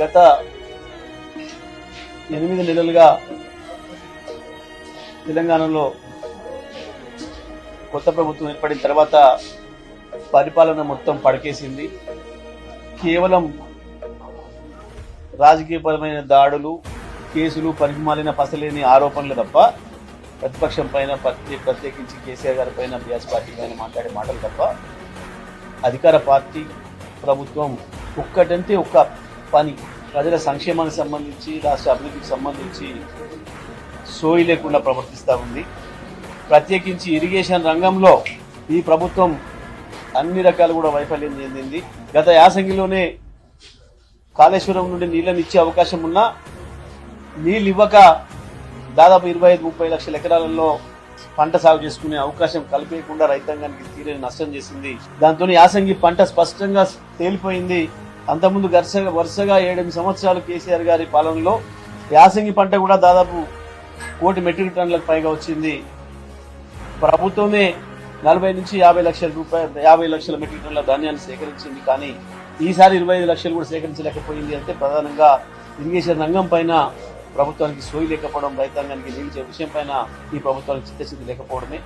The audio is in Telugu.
గత 8 నెలలుగా తెలంగాణలో కొత్త ప్రభుత్వం ఏర్పడిన తర్వాత పరిపాలన మొత్తం పడకేసింది. కేవలం రాజకీయపరమైన దాడులు, కేసులు, పరిమాలిన పసలేని ఆరోపణలు తప్ప ప్రతిపక్షం పైన ప్రత్యేకించి కేసీఆర్ గారి పైన, బీఆర్ఎస్ పార్టీ పైన మాట్లాడే మాటలు తప్ప అధికార పార్టీ ప్రభుత్వం ఒక్కటంటే ఒక్క పని ప్రజల సంక్షేమానికి సంబంధించి, రాష్ట్ర అభివృద్ధికి సంబంధించి సోయి లేకుండా ప్రవర్తిస్తూ ఉంది. ప్రత్యేకించి ఇరిగేషన్ రంగంలో ఈ ప్రభుత్వం అన్ని రకాలు కూడా వైఫల్యం చెందింది. గత యాసంగిలోనే కాళేశ్వరం నుండి నీళ్ళని ఇచ్చే అవకాశం ఉన్నా నీళ్ళు ఇవ్వక దాదాపు 25-30 లక్షల ఎకరాలలో పంట సాగు చేసుకునే అవకాశం కల్పించకుండా రైతాంగానికి తీరని నష్టం చేసింది. దాంతో యాసంగి పంట స్పష్టంగా తేలిపోయింది. అంతకుముందు వరుసగా 7 సంవత్సరాలు కేసీఆర్ గారి పాలనలో యాసంగి పంట కూడా దాదాపు 1 కోటి మెట్రిక్ టన్నులకు పైగా వచ్చింది. ప్రభుత్వమే 40 నుంచి 50 లక్షల మెట్రిక్ టన్నుల ధాన్యాన్ని సేకరించింది. కానీ ఈసారి 25 లక్షలు కూడా సేకరించలేకపోయింది. అంటే ప్రధానంగా ఇరిగేషన్ రంగం పైన ప్రభుత్వానికి సోయి లేకపోవడం, రైతాంగానికి నిలిచే విషయం పైన ఈ ప్రభుత్వానికి చిత్తశుద్ధి లేకపోవడమే.